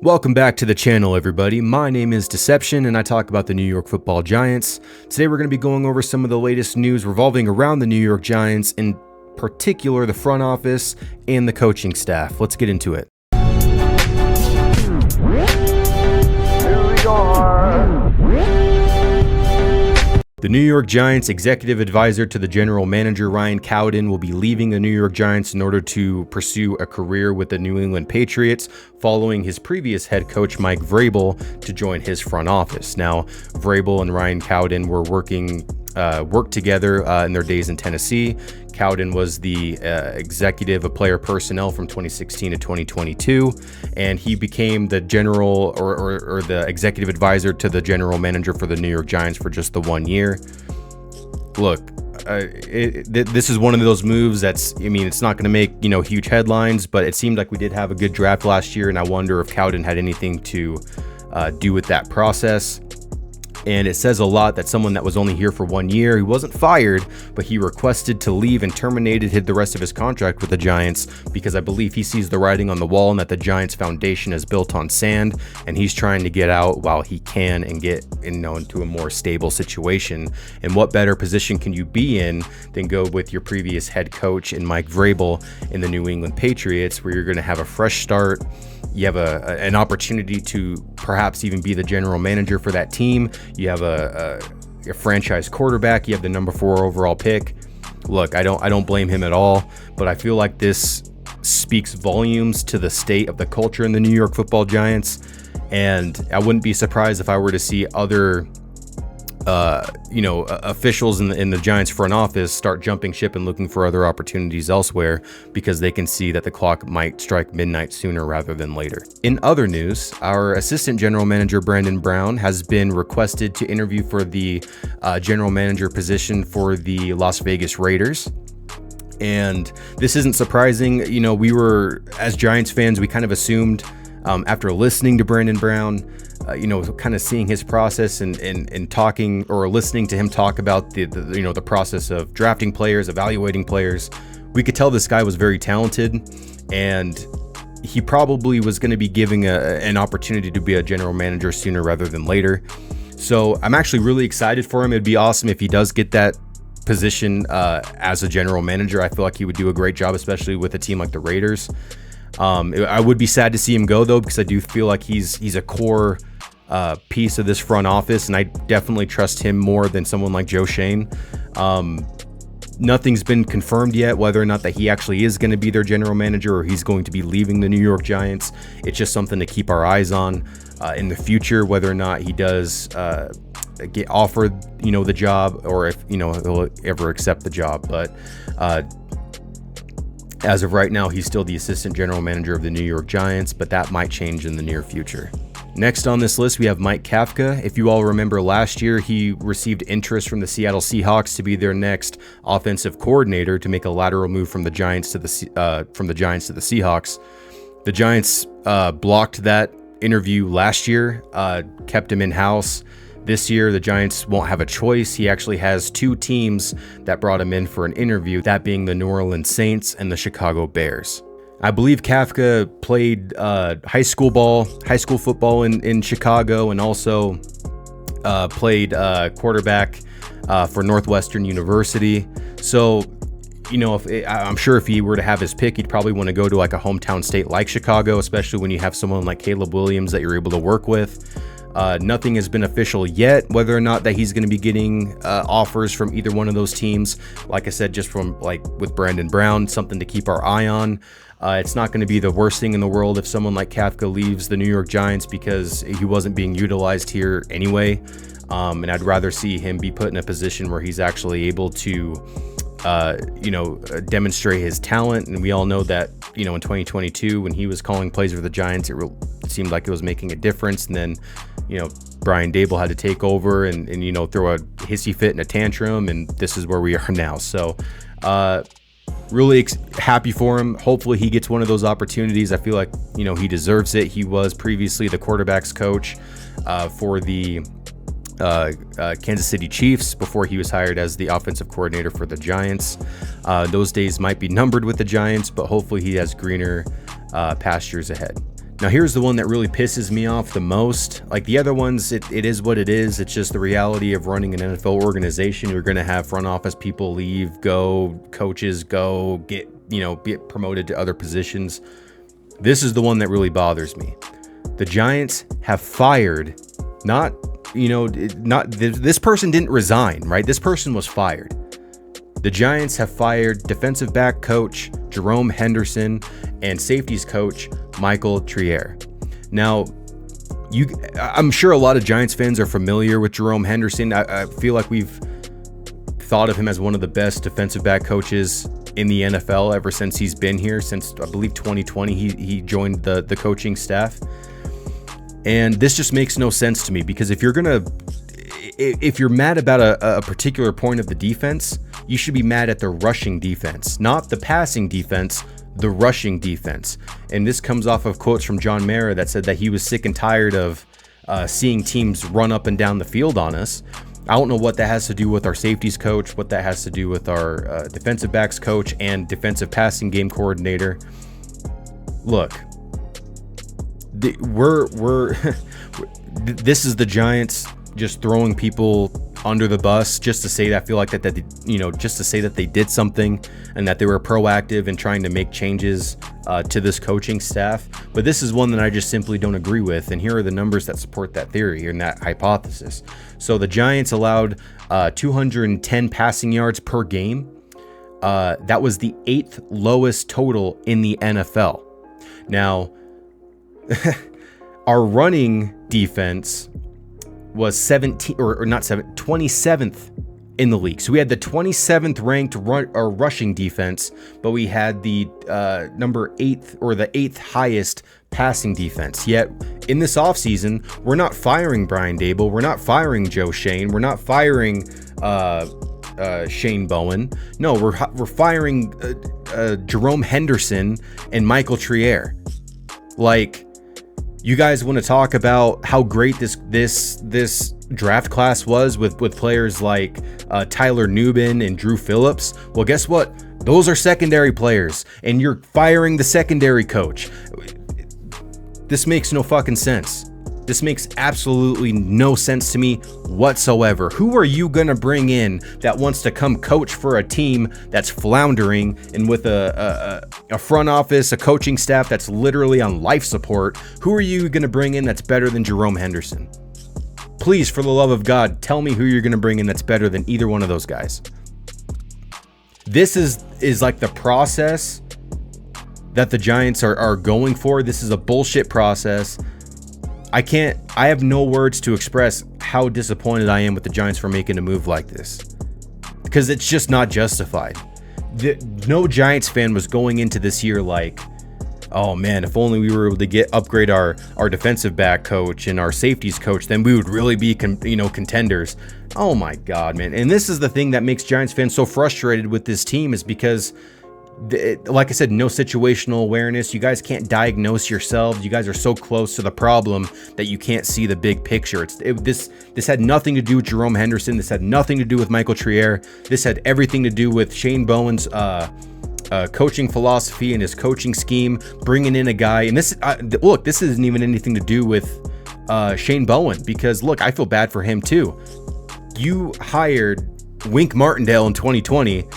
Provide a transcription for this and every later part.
Welcome back to the channel, everybody. My name is Deception, and I talk about the New York Football Giants. Today, we're going to be going over some of the latest news revolving around the New York Giants, in particular the front office and the coaching staff. Let's get into it. The New York Giants executive advisor to the general manager, Ryan Cowden, will be leaving the New York Giants in order to pursue a career with the New England Patriots, following his previous head coach, Mike Vrabel, to join his front office. Now, Vrabel and Ryan Cowden were worked together in their days in Tennessee. Cowden was the executive of player personnel from 2016 to 2022, and he became the general or the executive advisor to the general manager for the New York Giants for just the 1 year. Look, this is one of those moves it's not going to make, huge headlines, but it seemed like we did have a good draft last year, and I wonder if Cowden had anything to do with that process. And it says a lot that someone that was only here for 1 year, he wasn't fired, but he requested to leave and terminated the rest of his contract with the Giants because I believe he sees the writing on the wall and that the Giants foundation is built on sand, and he's trying to get out while he can and get into a more stable situation. And what better position can you be in than go with your previous head coach in Mike Vrabel in the New England Patriots, where you're going to have a fresh start. You have an opportunity to perhaps even be the general manager for that team. You have a franchise quarterback. You have the number 4 overall pick. Look, I don't blame him at all, but I feel like this speaks volumes to the state of the culture in the New York Football Giants. And I wouldn't be surprised if I were to see other officials in the Giants front office start jumping ship and looking for other opportunities elsewhere, because they can see that the clock might strike midnight sooner rather than later. In other news, our assistant general manager, Brandon Brown, has been requested to interview for the general manager position for the Las Vegas Raiders. And this isn't surprising. We were, as Giants fans, we kind of assumed, after listening to Brandon Brown, kind of seeing his process and talking or listening to him talk about the process of drafting players, evaluating players, we could tell this guy was very talented, and he probably was going to be giving an opportunity to be a general manager sooner rather than later. So I'm actually really excited for him. It'd be awesome if he does get that position as a general manager. I feel like he would do a great job, especially with a team like the Raiders. I would be sad to see him go, though, because I do feel like he's a core piece of this front office, and I definitely trust him more than someone like Joe Schoen. Nothing's been confirmed yet whether or not that he actually is going to be their general manager or he's going to be leaving the New York Giants. It's just something to keep our eyes on in the future, whether or not he does get offered the job, or if he'll ever accept the job. But as of right now, he's still the assistant general manager of the New York Giants, but that might change in the near future. Next on this list, we have Mike Kafka. If you all remember last year, he received interest from the Seattle Seahawks to be their next offensive coordinator, to make a lateral move from the Giants to the Seahawks. The Giants blocked that interview last year, kept him in-house. This year, the Giants won't have a choice. He actually has 2 teams that brought him in for an interview, that being the New Orleans Saints and the Chicago Bears. I believe Kafka played high school football in Chicago, and also played quarterback for Northwestern University. So, I'm sure if he were to have his pick, he'd probably want to go to like a hometown state like Chicago, especially when you have someone like Caleb Williams that you're able to work with. Nothing has been official yet, whether or not that he's going to be getting offers from either one of those teams. Like I said, just from with Brandon Brown, something to keep our eye on. It's not going to be the worst thing in the world if someone like Kafka leaves the New York Giants, because he wasn't being utilized here anyway. And I'd rather see him be put in a position where he's actually able to, demonstrate his talent. And we all know that, in 2022, when he was calling plays for the Giants, it seemed like it was making a difference. And then, Brian Daboll had to take over and throw a hissy fit and a tantrum, and this is where we are now. So, really happy for him. Hopefully he gets one of those opportunities. I feel like, he deserves it. He was previously the quarterback's coach for the Kansas City Chiefs before he was hired as the offensive coordinator for the Giants. Those days might be numbered with the Giants, but hopefully he has greener pastures ahead. Now, here's the one that really pisses me off the most. Like the other ones, it is what it is. It's just the reality of running an NFL organization. You're going to have front office people leave, go, coaches go, get promoted to other positions. This is the one that really bothers me. The Giants have fired, this person didn't resign, right? This person was fired. The Giants have fired defensive back coach Jerome Henderson and safeties coach Michael Trier. Now, I'm sure a lot of Giants fans are familiar with Jerome Henderson. I feel like we've thought of him as one of the best defensive back coaches in the NFL ever since he's been here. Since, I believe, 2020, he joined the coaching staff. And this just makes no sense to me, because if you're mad about a particular point of the defense, you should be mad at the rushing defense, not the passing defense, the rushing defense. And this comes off of quotes from John Mara that said that he was sick and tired of seeing teams run up and down the field on us. I don't know what that has to do with our safeties coach, what that has to do with our defensive backs coach and defensive passing game coordinator. Look, this is the Giants just throwing people under the bus just to say that. I feel like just to say that they did something and that they were proactive in trying to make changes to this coaching staff. But this is one that I just simply don't agree with. And here are the numbers that support that theory and that hypothesis. So the Giants allowed 210 passing yards per game. That was the 8th lowest total in the NFL. Now, our running defense was 27th in the league. So we had the 27th ranked rushing defense, but we had the number 8th or the 8th highest passing defense. Yet in this offseason, we're not firing Brian Daboll, we're not firing Joe Schoen, we're not firing Shane Bowen. No, we're firing Jerome Henderson and Michael Trier. Like, you guys want to talk about how great this draft class was with players like Tyler Nubin and Drew Phillips? Well, guess what? Those are secondary players, and you're firing the secondary coach. This makes no fucking sense. This makes absolutely no sense to me whatsoever. Who are you going to bring in that wants to come coach for a team that's floundering and with a front office, a coaching staff that's literally on life support? Who are you going to bring in that's better than Jerome Henderson? Please, for the love of God, tell me who you're going to bring in that's better than either one of those guys. This is like the process that the Giants are going for. This is a bullshit process. I have no words to express how disappointed I am with the Giants for making a move like this, because it's just not justified. No Giants fan was going into this year like, oh man, if only we were able to upgrade our defensive back coach and our safeties coach, then we would really be contenders. Oh my God, man. And this is the thing that makes Giants fans so frustrated with this team, is because, like I said, no situational awareness. You guys can't diagnose yourselves. You guys are so close to the problem that you can't see the big picture. This had nothing to do with Jerome Henderson. This had nothing to do with Michael Trier. This had everything to do with Shane Bowen's coaching philosophy and his coaching scheme, bringing in a guy. And this isn't even anything to do with Shane Bowen, because look, I feel bad for him too. You hired Wink Martindale in 2020.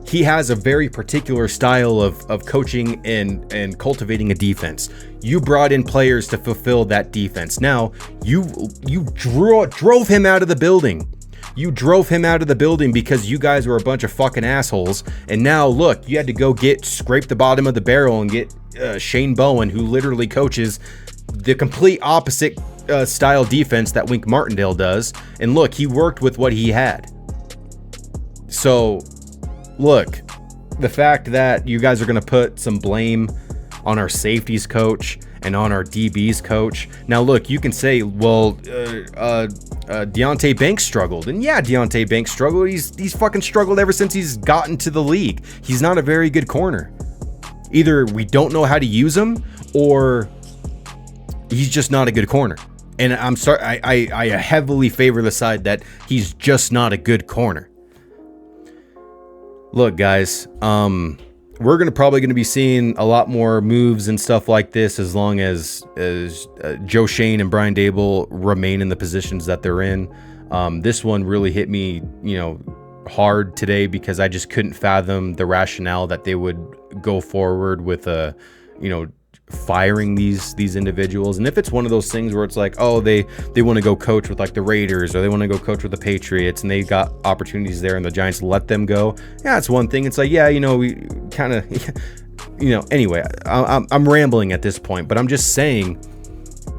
He has a very particular style of coaching and cultivating a defense. You brought in players to fulfill that defense. Now, you drove him out of the building. You drove him out of the building because you guys were a bunch of fucking assholes. And now, look, you had to go scrape the bottom of the barrel and get Shane Bowen, who literally coaches the complete opposite style defense that Wink Martindale does. And look, he worked with what he had. So, look, the fact that you guys are going to put some blame on our safeties coach and on our DBs coach. Now, look, you can say, well, Deonte Banks struggled. And yeah, Deonte Banks struggled. He's fucking struggled ever since he's gotten to the league. He's not a very good corner. Either we don't know how to use him, or he's just not a good corner. And I'm sorry, I heavily favor the side that he's just not a good corner. Look, guys, we're probably going to be seeing a lot more moves and stuff like this as long as Joe Schoen and Brian Daboll remain in the positions that they're in. This one really hit me, hard today because I just couldn't fathom the rationale that they would go forward with firing these individuals. And if it's one of those things where it's like, oh, they want to go coach with like the Raiders, or they want to go coach with the Patriots, and they got opportunities there and the Giants let them go, yeah, it's one thing. It's like, yeah, we kind of anyway, I'm rambling at this point, but I'm just saying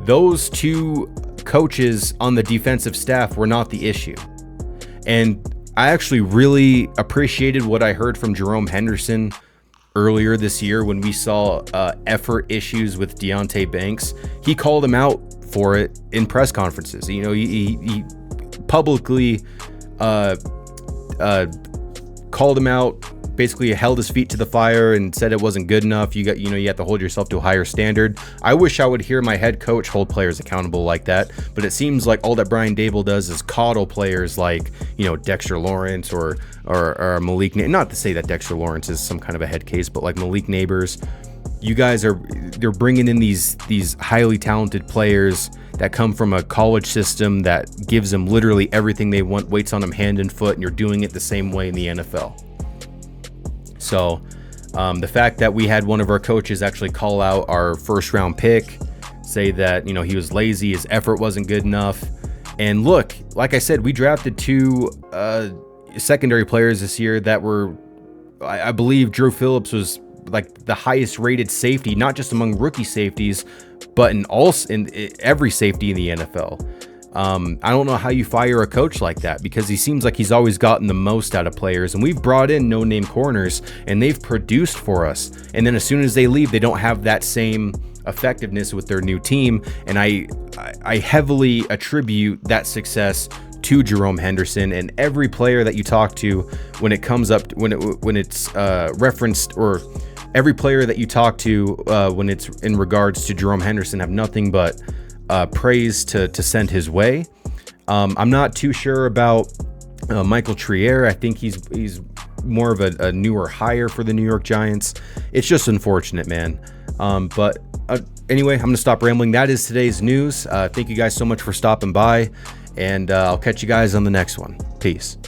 those two coaches on the defensive staff were not the issue. And I actually really appreciated what I heard from Jerome Henderson earlier this year when we saw effort issues with Deonte Banks. He called him out for it in press conferences. He publicly called him out, basically held his feet to the fire and said it wasn't good enough. You have to hold yourself to a higher standard. I wish I would hear my head coach hold players accountable like that, but it seems like all that Brian Daboll does is coddle players like, Dexter Lawrence or Malik. Not to say that Dexter Lawrence is some kind of a head case, but like Malik Neighbors. You guys they're bringing in these highly talented players that come from a college system that gives them literally everything they want, waits on them hand and foot, and you're doing it the same way in the NFL. So the fact that we had one of our coaches actually call out our first round pick, say that, he was lazy, his effort wasn't good enough. And look, like I said, we drafted two secondary players this year that were, I believe Drew Phillips was like the highest rated safety, not just among rookie safeties, but in every safety in the NFL. I don't know how you fire a coach like that, because he seems like he's always gotten the most out of players, and we've brought in no-name corners and they've produced for us. And then as soon as they leave, they don't have that same effectiveness with their new team. And I heavily attribute that success to Jerome Henderson and every player that you talk to when it comes up, when it's referenced, or every player that you talk to when it's in regards to Jerome Henderson have nothing but praise to send his way. I'm not too sure about Michael Trier. I think he's more of a newer hire for the New York Giants. It's just unfortunate, man. But anyway, I'm going to stop rambling. That is today's news. Thank you guys so much for stopping by, and I'll catch you guys on the next one. Peace.